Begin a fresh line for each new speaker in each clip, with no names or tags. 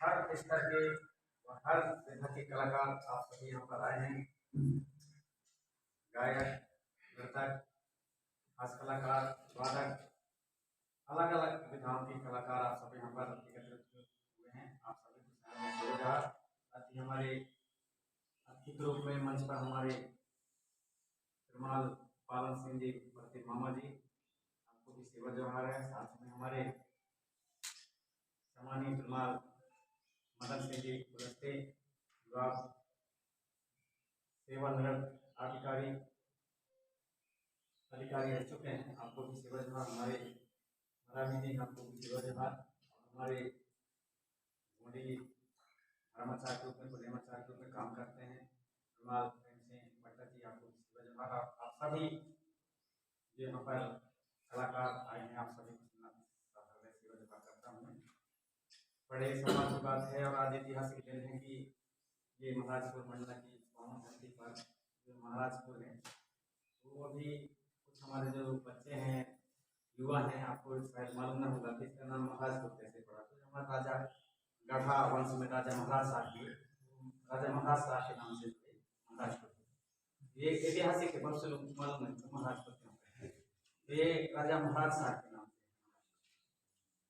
हर स्तर के और हर विधा के कलाकार आप सभी यहाँ पर आए हैं। गायक, नर्तक, हास्य कलाकार, वादक, अलग अलग विधाओं के कलाकार आप सब यहाँ पर एकत्रित हुए हैं। आप सभी को नमस्कार। साथ ही हमारे अतिथि रूप में मंच पर हमारे श्रीमान पालन सिंह जी प्रति मामा जी, आपको भी सेवा जोहार है। साथ में हमारे सम्मानीय श्रीमान मदन सिंह जी पुरस्ते विभाग सेवानिवृत्त अधिकारी रह चुके हैं, आपको भी सेवा जोहार। हमारे महाराज जी आपको भी सेवा जोहार। हमारे मोदी धर्माचार्य के रूप में पुण्यमाचार्य के रूप में काम करते हैं श्रीमान प्रेम सिंह भट्टा जी, आपको भी सेवा जोहार। आप सभी जो यहाँ पर कलाकार आए हैं, आप सभी को सेवा जोहार करता हूँ। बड़े सम्मान की बात है और आज ऐतिहासिक दिन है कि ये महाराजपुर मंडला की पावन धरती पर जो महाराजपुर है, वो अभी कुछ हमारे जो बच्चे हैं, युवा हैं, आपको शायद मालूम न होगा कि इसका नाम महाराजपुर कैसे पड़ा। तो हमारा राजा गढ़ा वंश में राजा महाराज शाह के नाम से महाराजपुर, ये ऐतिहासिक है, बहुत से लोग मालूम नहीं महाराजपुर क्यों, तो ये राजा महाराज शाह के नाम से,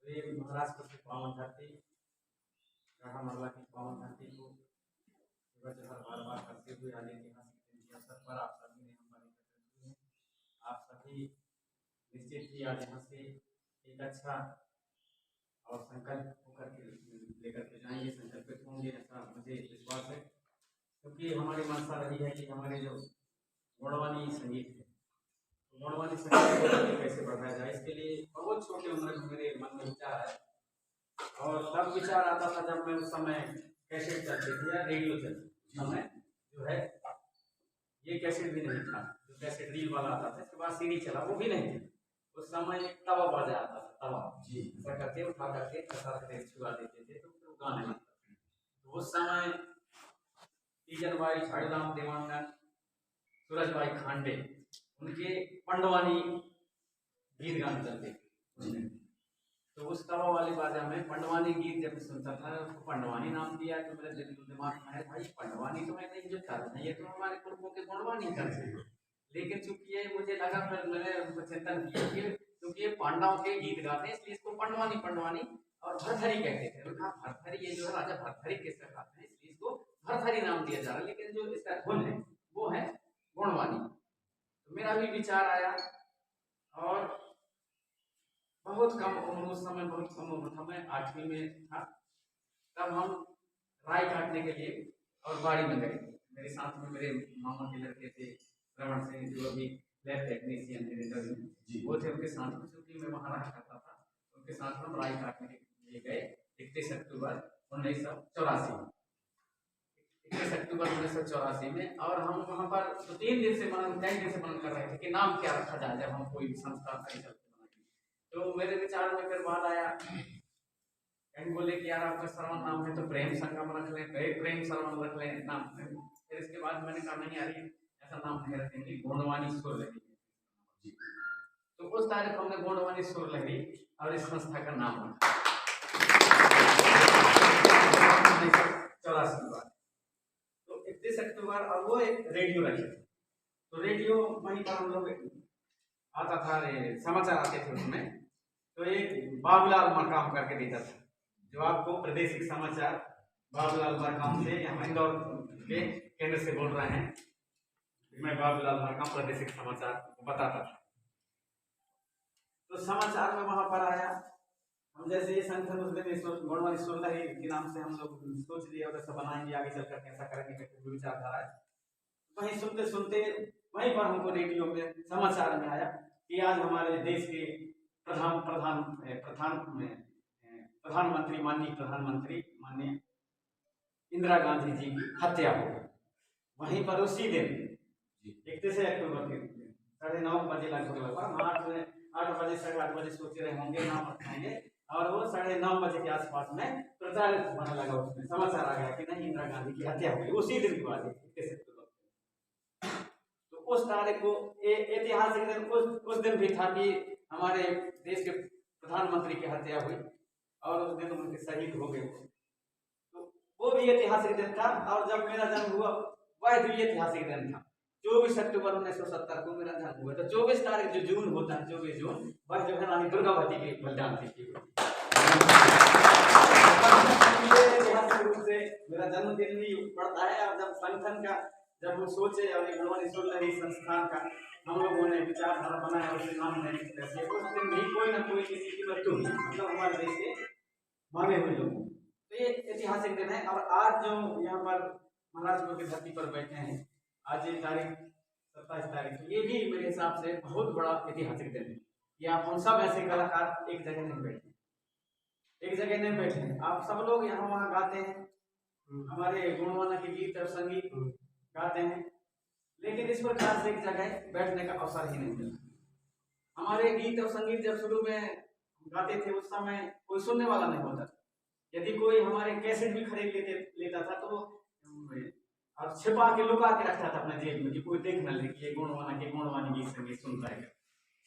तो ये महाराजपुर की पावन धरती, गढ़ा मंडला की पावन धरती को बार बार करते हुए आज ऐतिहासिक दिन के अवसर पर आप सभी ने हमारे एकत्रित हुए हैं। आप सभी निश्चित ही आज यहाँ से एक अच्छा और संकल्प होकर के लेकर के जाएंगे, संकल्पित होंगे, ऐसा मुझे विश्वास है। क्योंकि हमारी मंशा रही है कि हमारे जो गौड़वानी संगीत है, तो गौड़वानी संगीत को कैसे बढ़ाया जाए, इसके लिए बहुत छोटे उम्र में मेरे मन में विचार है। और तब विचार आता था जब मैं उस समय कैसेट चलती थी या रेडियो चलती, समय जो है ये कैसेट भी नहीं था, जो कैसेट रील वाला आता था, इसके बाद सीडी चला, वो भी नहीं था। उस समय एक तवा बाजा आता था, तवा जी ऐसा करके उठा करके करके छुआ देते थे तो फिर गाने लगते थे। तो उस समय तीजन भाई, झाड़ूराम देवांगन, सूरज भाई खांडे, उनके पंडवानी गीत गाने चलते थे। तो उस तवा वाले बाजा में पंडवानी गीत जब सुनता था, उसको पंडवानी नाम दिया। तो मेरे दिमाग में है भाई पंडवानी तो मैं नहीं जो करते हैं, ये तो हमारे पुरखों के गुणवानी करते हैं। लेकिन चूंकि ये मुझे लगा, फिर मैंने उनको चिंतन किया कि क्योंकि ये पांडवों के गीत गाते हैं इसलिए इसको पंडवानी और भरथरी कहते थे। कहा भरथरी, ये जो है राजा भरथरी किसका गाते हैं, इसलिए इसको भरथरी नाम दिया जा रहा है, लेकिन जो इसका धुन है वो है गुणवानी। तो मेरा भी विचार आया और बहुत कम उम्र, उस समय बहुत कम उम्र था, मैं 8वीं में था, तब हम राय काटने के लिए और बाड़ी में गए। मेरे साथ में मेरे मामा के लड़के थे रमन सिंह, जो अभी लैब टेक्नीशियन है, वो थे, उनके साथ में, क्योंकि मैं वहाँ रहा करता था, उनके साथ में हम राय काटने के लिए गए 31 अक्टूबर 1984 में। और हम वहाँ पर 3 दिन से मनन कर रहे थे कि नाम क्या रखा जाए जब हम कोई संस्था बनाएंगे। तो मेरे विचार में फिर बात आया, कहीं बोले कि यार आपका श्रवण नाम है तो प्रेम संगम रख लें, प्रेम श्रवण रख लें नाम। फिर इसके बाद मैंने कहा नहीं यार ऐसा नाम नहीं रखेंगे, गुणवानी सुर लहरी। तो उस तारीख को हमने गुणवानी सुर लहरी और इस संस्था का नाम रखा 1984। तो 31 अक्टूबर, और वो एक रेडियो रखे, तो रेडियो वहीं पर हम लोग आता था, समाचार आते थे उसमें। तो एक बाबूलाल मरकाम करके देता था, जो आपको प्रादेशिक समाचार बाबूलाल मरकाम से, हम इंदौर के केंद्र से बोल रहे हैं, मैं बाबूलाल मरकाम प्रादेशिक समाचार बताता था। तो समाचार में वहां पर आया, हम जैसे ये संगठन उस दिन गुणवानी सुर लहरी के नाम से हम लोग सोच लिए और सब बनाएंगे, आगे चल कर कैसा करेंगे, विचारधारा है। वहीं सुनते सुनते वहीं पर हमको रेडियो में समाचार में आया कि आज हमारे देश के प्रधानमंत्री माननीय इंदिरा गांधी जी की हत्या हो गई। वहीं पर उसी दिन 31 अक्टूबर के 9:30 बजे लगभग 8 बजे 8:30 बजे सोच रहे होंगे नाम रखेंगे, और वो 9:30 बजे के आसपास में प्रचारित होने लगा, उसमें समाचार आ गया कि नहीं इंदिरा गांधी की हत्या हो गई उसी दिन की बात है 31 अक्टूबर। तो उस तारीख को ऐतिहासिक दिन, उस दिन भी था कि हमारे देश के प्रधानमंत्री की हत्या हुई और उस दिन उनके शहीद हो गए। वो भी ऐतिहासिक दिन था, और जब मेरा जन्म हुआ वह भी ऐतिहासिक दिन था। 24 अक्टूबर 1970 को मेरा जन्म हुआ। तो 24 तारीख जो जून होता है, 24 जून, वह जो है रानी दुर्गावती की बलिदान तिथि होती है। ऐतिहासिक रूप से मेरा जन्मदिन भी पड़ता है। और जब संगठन का जब हम सोचे और गुणवत्ता संस्थान का हम लोगों ने विचारधारा बनाया, उसे नाम देने की तरह से उस दिन भी कोई ना कोई किसी की मृत्यु हुई, मतलब हमारे देश के मांगे हुए लोगों। तो ये ऐतिहासिक दिन है। और आज जो यहाँ पर महाराजपुर की धरती पर बैठे हैं, आज ये तारीख 27 तारीख, ये भी मेरे हिसाब से बहुत बड़ा ऐतिहासिक दिन है। ये आप हम सब ऐसे कलाकार एक जगह नहीं बैठे, एक जगह नहीं बैठे हैं, आप सब लोग यहाँ वहाँ गाते हैं, हमारे गुणवाना के गीत और संगीत गाते हैं, लेकिन इस प्रकार से एक जगह बैठने का अवसर ही नहीं मिलता। हमारे गीत और संगीत जब शुरू में गाते थे उस समय कोई सुनने वाला नहीं होता। यदि कोई हमारे कैसेट भी खरीद लेता था तो और छिपा के लुका के रखता था अपने जेब में कि कोई देख न ले कि ये गुणवानी गीत संगीत सुनता है,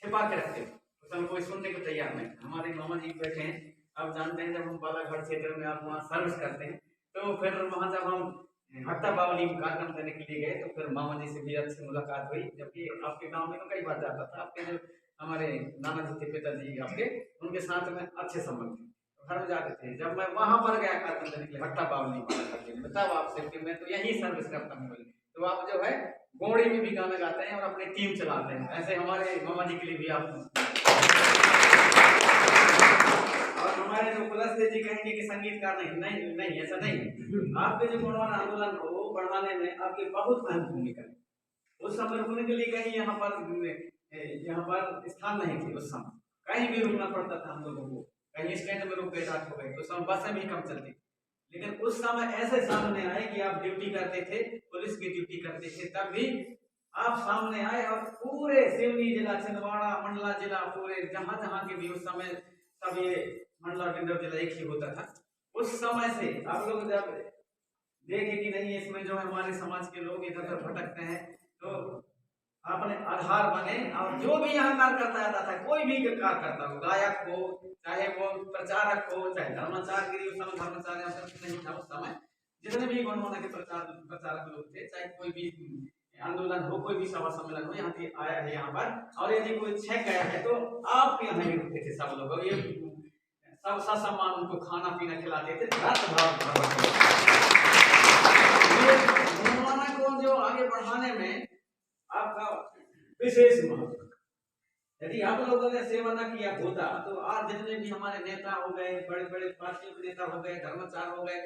छिपा के रखते थे। उस समय कोई सुनने को तैयार नहीं। हमारे मामा जी बैठे हैं, आप जानते हैं जब हम बालाघाट क्षेत्र में आप वहाँ सर्विस करते हैं तो फिर वहाँ जब हम भट्टा बावली में कार्यक्रम करने के लिए गए तो फिर मामा जी से भी अच्छी मुलाकात हुई। जबकि आपके गांव में तो कई बार जाता था, आपके जो हमारे नाना जी थे पिताजी आपके, उनके साथ में अच्छे संबंध थे, घर में जाते थे। जब मैं वहां पर गया कार्यक्रम करने के लिए भट्टा बावली में, बताओ आपसे कि मैं तो यही सर्विस करता हूँ, तो आप जो है गोड़ी में भी गाना गाते हैं और अपनी टीम चलाते हैं। ऐसे हमारे मामा जी के लिए भी आप और हमारे जो पुलस्ते जी कहेंगे कि संगीतकार नहीं, ऐसा नहीं। आपके जो गुणवाना आंदोलन को बढ़ाने में आपकी बहुत अहम भूमिका है। उस समय रुकने के लिए कहीं यहाँ पर स्थान नहीं थे। उस समय कहीं भी रुकना पड़ता था हम लोगों को, कहीं स्टैंड में रुक गए, रात हो गई, उस समय बसें भी कम चलती। लेकिन उस समय ऐसे सामने आए कि आप ड्यूटी करते थे, पुलिस की ड्यूटी करते थे, तब भी आप सामने आए और पूरे सिवनी जिला, छिंदवाड़ा, मंडला जिला, पूरे जहां के भी उस समय सब ये मंडला डिंडौर जिला एक ही होता था। उस समय से आप लोग जब देखे कि नहीं इसमें जो है हमारे समाज के लोग इधर उधर भटकते हैं, तो आपने आधार बने। और जो भी यहाँ कार्य करता जाता था, कोई भी कार्य करता हो, गायक हो, चाहे वो प्रचारक हो, चाहे धर्माचार्य, उस समय धर्माचार्य नहीं था। उस समय जितने भी गुणवाना के प्रचारक लोग थे, चाहे कोई भी आंदोलन हो, कोई भी सभा सम्मेलन हो, यहाँ आया है यहाँ पर, और यदि कोई छह गया है तो आपके यहाँ ही रुकते थे सब लोग, और ये सब ससम्मान उनको खाना पीना खिलाते थे। गुणवाना को जो आगे बढ़ाने में आपका विशेष महत्व, यदि आप लोगों ने सेवा न किया होता तो आज जितने भी हमारे नेता हो गए, बड़े बड़े पार्टियों के नेता हो गए, धर्माचार्य हो गए,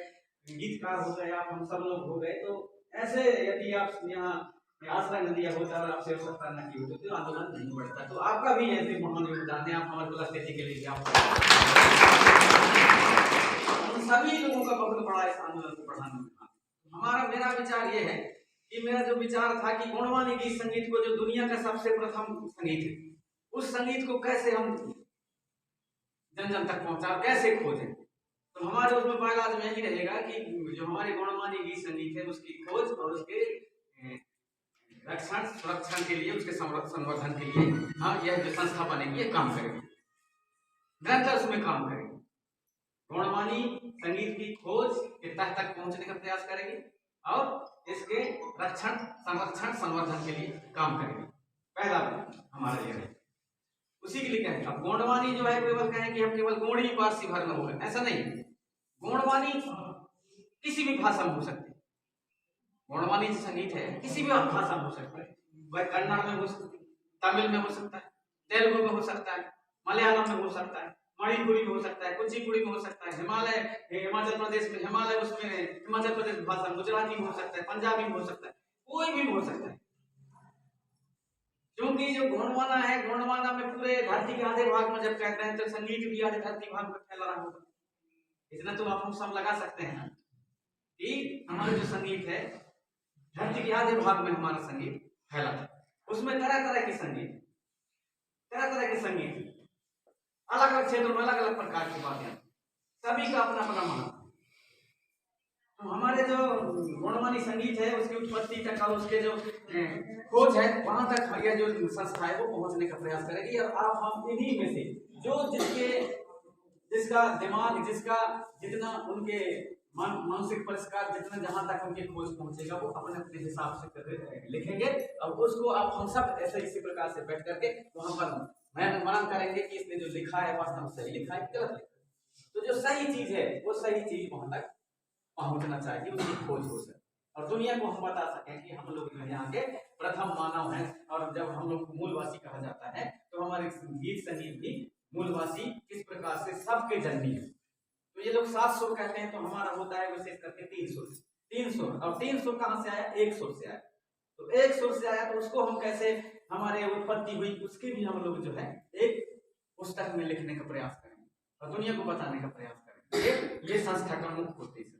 गीतकार हो गए, आप हम सब लोग हो गए, तो ऐसे यदि आप यहाँ आश्रय न दिया होता और आपसे आवश्यकता न की होती तो आंदोलन नहीं बढ़ता। तो आपका भी ऐसे महान योगदान है, आप हमारे पुलस्ते के लिए आप सभी लोगों का बहुत बड़ा इस आंदोलन को बढ़ाने में। मेरा विचार ये है कि मेरा जो विचार था कि गुणवानी गीत संगीत को जो दुनिया का सबसे प्रथम संगीत है, उस संगीत को कैसे हम जन जन तक पहुंचा, कैसे खोजें। तो हमारे उसमें पहला जो यही रहेगा कि जो हमारे गुणवानी गीत संगीत है उसकी खोज और उसके रक्षण सुरक्षण के लिए, उसके संवर्धन के लिए हम यह जो संस्था बनेगी ये काम करेगी, निरंतर उसमें काम करेगी। गुणवानी संगीत की खोज के तह तक पहुंचने का प्रयास करेगी और इसके रक्षण संरक्षण संवर्धन के लिए काम करेगी। पहला हमारा ये है। उसी के लिए कहें अब गोंडवानी जो है केवल कहें कि हम केवल गोंडी पारसी भर में हो गए, ऐसा नहीं। गोंडवानी किसी भी भाषा में हो सकती है। गोंडवानी जो संगीत है किसी भी भाषा में हो सकता है, वह कन्नड़ में हो सकता है, तमिल में हो सकता है, तेलुगु में हो सकता है, मलयालम में हो सकता है, मणिपुरी में हो सकता है, कुचिपुड़ी में हो सकता है, हिमाचल प्रदेश में हिमालय उसमें हिमाचल प्रदेश भाषा, गुजराती में हो सकता है, पंजाबी में हो सकता है, कोई भी हो सकता है। क्योंकि जो गोंडवाना है, गोंडवाना में पूरे धरती के आधे भाग में जब कहते हैं तो संगीत भी आधे धरती भाग में फैला रहा होगा। इतना तो आप हम सब लगा सकते हैं कि हमारा जो संगीत है धरती के आधे भाग में हमारा संगीत फैला है। उसमें तरह तरह के संगीत, अलग अलग क्षेत्रों में अलग अलग प्रकार की बातें, सभी का अपना अपना महत्व। तो हमारे जो गुणवानी संगीत है उसकी उत्पत्ति तक और उसके जो खोज है वहां तक यह जो संस्था है वो पहुंचने का प्रयास करेगी। और आप हम इन्हीं में से जो जिसका दिमाग, जिसका जितना उनके मानसिक परिष्कार जितना जहां तक उनके खोज पहुंचेगा वो अपने अपने हिसाब से लिखेंगे। और उसको अब हम सब ऐसे इसी प्रकार से बैठ करके वहां पर मनन करेंगे कि इसने जो लिखा है वास्तव में सही लिखा है कि गलत लिखा है। तो जो सही चीज है वो सही चीज वहां तक पहुंचना चाहिए, उसकी खोज हो सके और दुनिया को हम बता सकें कि हम लोग यहाँ के प्रथम मानव हैं। और जब हम लोग मूलवासी कहा जाता है तो हमारे गीत संगीत भी मूलवासी किस प्रकार से सबके जन्मी है। तो ये लोग 7 सुर कहते हैं, तो हमारा होता है विशेष करके 3 सुर। 3 सुर, अब 3 सुर कहां से आया? 1 सुर से आया। तो 1 सुर से आया तो उसको हम कैसे हमारे उत्पत्ति हुई उसकी भी हम लोग जो है एक पुस्तक में लिखने का प्रयास करेंगे और दुनिया को बताने का प्रयास करेंगे। ये संस्था का मुख्य उद्देश्य है।